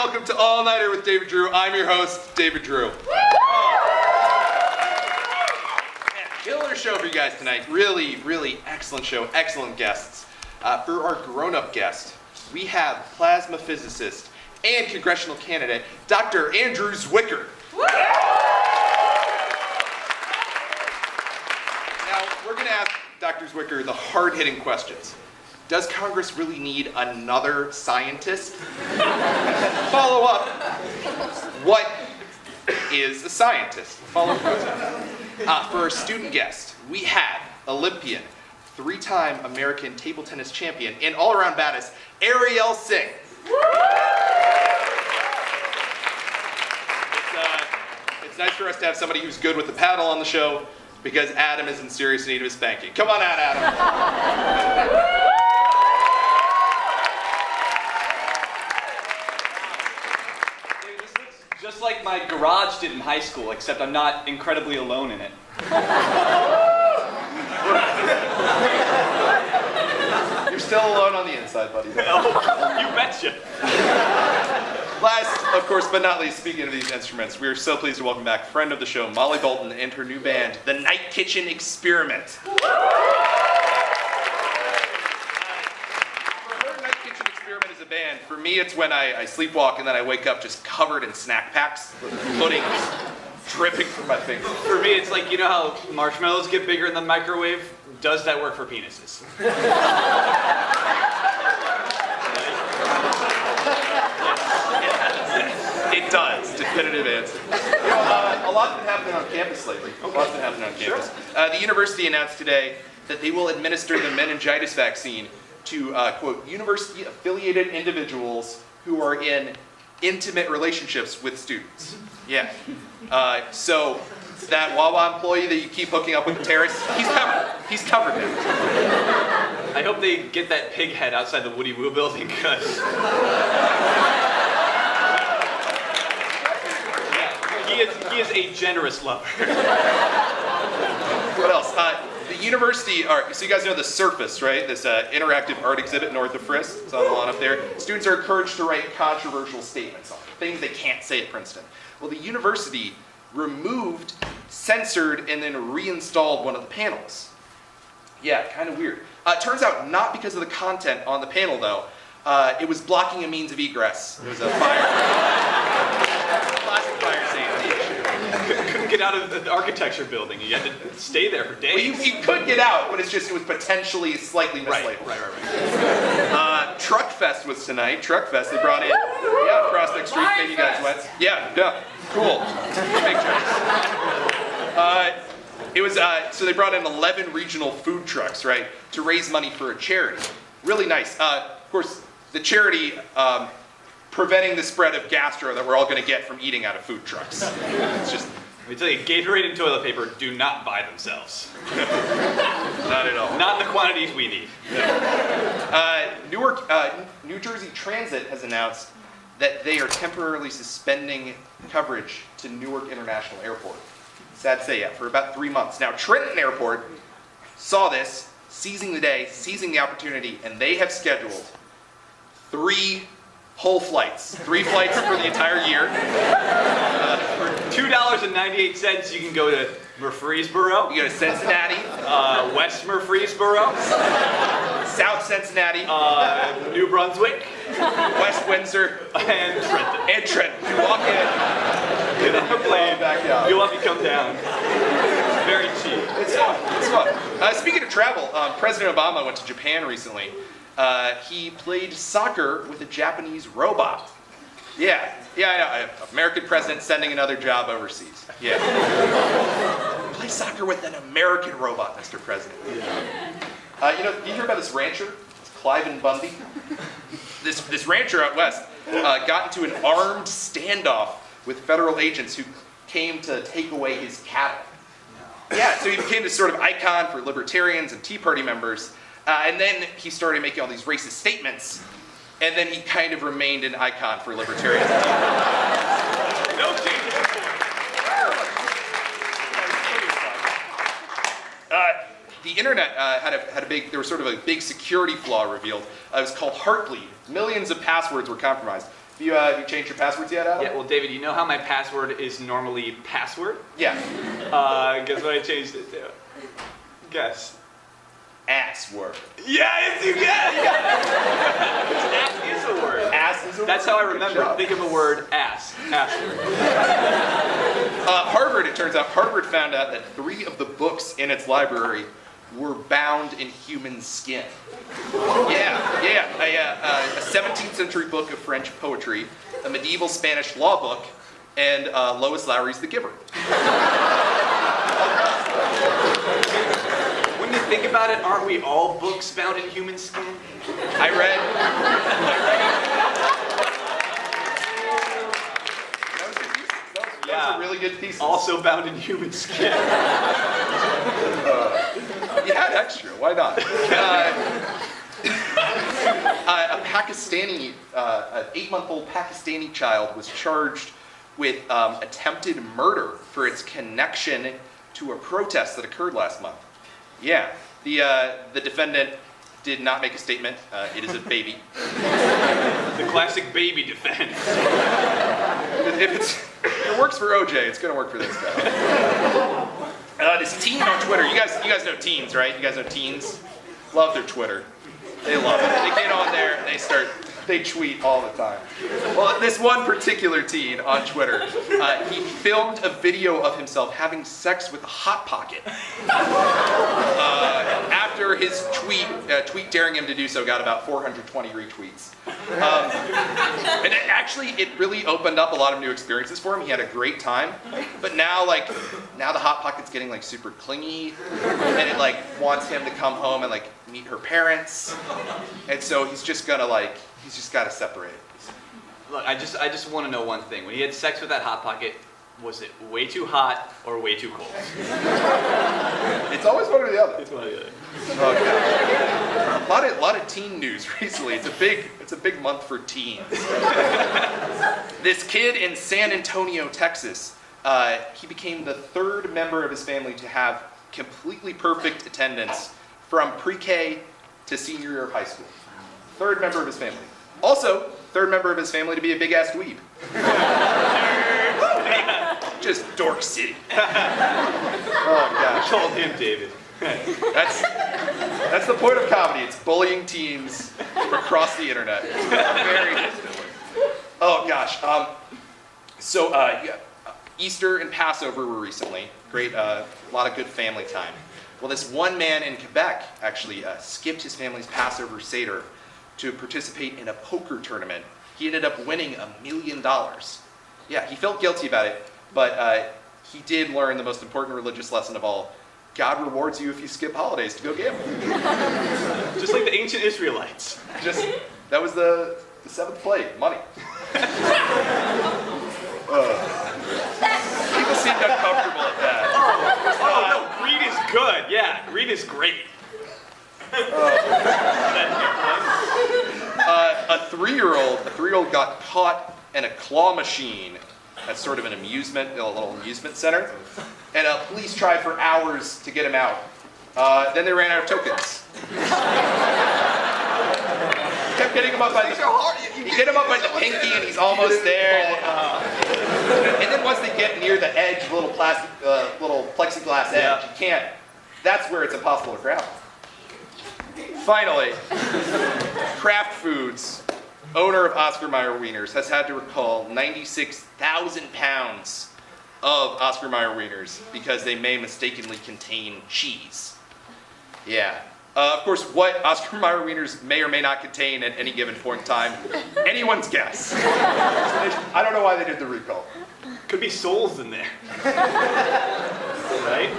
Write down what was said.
welcome to All Nighter with David Drew. I'm your host, David Drew. Killer show for you guys tonight. Really, really excellent show, excellent guests. For our grown-up guest, we have plasma physicist and congressional candidate, Dr. Andrew Zwicker. Now, we're going to ask Dr. Zwicker the hard-hitting questions. Does Congress really need another scientist? Follow up, what is a scientist? Follow up. For our student guest, we have Olympian, three-time American table tennis champion, and all-around badass, Ariel Singh. It's nice for us to have somebody who's good with the paddle on the show, because Adam is in serious need of a spanking. Come on out, Adam. Just like my garage did in high school, except I'm not incredibly alone in it. You're still alone on the inside, buddy. Oh, you betcha. Last, of course, but not least, speaking of these instruments, we are so pleased to welcome back friend of the show, Molly Bolton, and her new band, The Night Kitchen Experiment. Band. For me, it's when I sleepwalk and then I wake up just covered in snack packs, pudding dripping from my fingers. For me, it's like, you know how marshmallows get bigger in the microwave? Does that work for penises? It does. Definitive answer. You know, a lot's been happening on campus lately. A lot's been happening on campus. The university announced today that they will administer the meningitis vaccine to, quote, university-affiliated individuals who are in intimate relationships with students. Yeah. So that Wawa employee that you keep hooking up with the terrorists, he's covered. He's covered now. I hope they get that pig head outside the Woody Woo building, because... he is a generous lover. What else? The university art, so you guys know the Surface, right? This interactive art exhibit north of Frisk. It's on the lawn up there. Students are encouraged to write controversial statements on it, things they can't say at Princeton. Well, the university removed, censored, and then reinstalled one of the panels. Yeah, kind of weird. Turns out not because of the content on the panel, though. It was blocking a means of egress. It was a fire. Classic fire safety issue. Couldn't get out of the architecture building. You had to stay there for days. Well, you could get out, but it was potentially slightly mislabeled. Right. Truck Fest was tonight. Truck Fest, they brought in, Prospect Street, maybe you guys went. Yeah, cool. Big jokes. So they brought in 11 regional food trucks, right, to raise money for a charity. Really nice. Of course, the charity preventing the spread of gastro that we're all going to get from eating out of food trucks. It's just... Let me tell you, Gatorade and toilet paper do not buy themselves. Not at all. Not the quantities we need. New Jersey Transit has announced that they are temporarily suspending coverage to Newark International Airport. Sad to say, yeah, for about 3 months. Now, Trenton Airport saw this, seizing the day, seizing the opportunity, and they have scheduled 3 whole flights. 3 flights for the entire year. For $2.98, you can go to Murfreesboro. You go to Cincinnati. West Murfreesboro. South Cincinnati. New Brunswick. West Windsor. And Trenton. You walk in. Get on the plane. Back out. You'll have to come down. Very cheap. It's fun. Speaking of travel, President Obama went to Japan recently. He played soccer with a Japanese robot. Yeah, I know. American president sending another job overseas. Yeah. Play soccer with an American robot, Mr. President. Yeah. You hear about this rancher, Cliven Bundy? This rancher out west got into an armed standoff with federal agents who came to take away his cattle. Yeah, so he became this sort of icon for libertarians and Tea Party members. And then he started making all these racist statements, and then he kind of remained an icon for libertarians. No The internet there was sort of a big security flaw revealed. It was called Heartbleed. Millions of passwords were compromised. Have you changed your passwords yet, Adam? Yeah, well, David, you know how my password is normally password? Yeah. Guess what I changed it to? Guess. Ass word. Yes, you got it! Ass is a word. Ass is a word. That's how I Good remember. job. Think of a word, ass. Password. Harvard, it turns out, Harvard found out that 3 of the books in its library were bound in human skin. A 17th century book of French poetry, a medieval Spanish law book, and Lois Lowry's The Giver. When you think about it, aren't we all books bound in human skin? I read. That was a good thesis. That was a really good thesis. Also bound in human skin. You had extra. Why not? A Pakistani, an 8-month-old Pakistani child was charged with attempted murder for its connection to a protest that occurred last month. Yeah, the defendant did not make a statement. It is a baby. The classic baby defense. If it works for OJ, it's gonna work for this guy. This teen on Twitter. You guys know teens, right? You guys know teens? Love their Twitter. They love it. They get on there and they tweet all the time. Well, this one particular teen on Twitter, he filmed a video of himself having sex with a Hot Pocket. After his tweet daring him to do so got about 420 retweets. And it really opened up a lot of new experiences for him. He had a great time. But now the Hot Pocket's getting super clingy, and it wants him to come home and meet her parents. And so he's just got to separate. Look, I just want to know one thing. When he had sex with that Hot Pocket, was it way too hot or way too cold? It's always one or the other. It's one or the other. Oh, God. A lot of teen news recently. It's a big month for teens. This kid in San Antonio, Texas, he became the 3rd member of his family to have completely perfect attendance from pre-K to senior year of high school. 3rd member of his family. Also, 3rd member of his family to be a big-ass dweeb. Just dork city. Oh, gosh. Called him David. That's the point of comedy. It's bullying teens across the internet. Very distantly. Oh, gosh. Easter and Passover were recently. Great, a lot of good family time. Well, this one man in Quebec actually skipped his family's Passover Seder to participate in a poker tournament. He ended up winning $1 million. Yeah, he felt guilty about it, but he did learn the most important religious lesson of all. God rewards you if you skip holidays to go gamble. Just like the ancient Israelites. That was the 7th plague, money. People seemed uncomfortable at that. Oh no, greed is good. Yeah, greed is great. A 3-year-old got caught in a claw machine at sort of a little amusement center, and police tried for hours to get him out. Then they ran out of tokens. Kept getting him up by the pinky, and he's almost there. And then once they get near the edge, little plexiglass edge, you can't. That's where it's impossible to grab. Finally, Kraft Foods, owner of Oscar Mayer Wieners, has had to recall 96,000 pounds of Oscar Mayer Wieners because they may mistakenly contain cheese. Yeah. Of course, what Oscar Mayer Wieners may or may not contain at any given point in time, anyone's guess. I don't know why they did the recall. Could be souls in there. Right?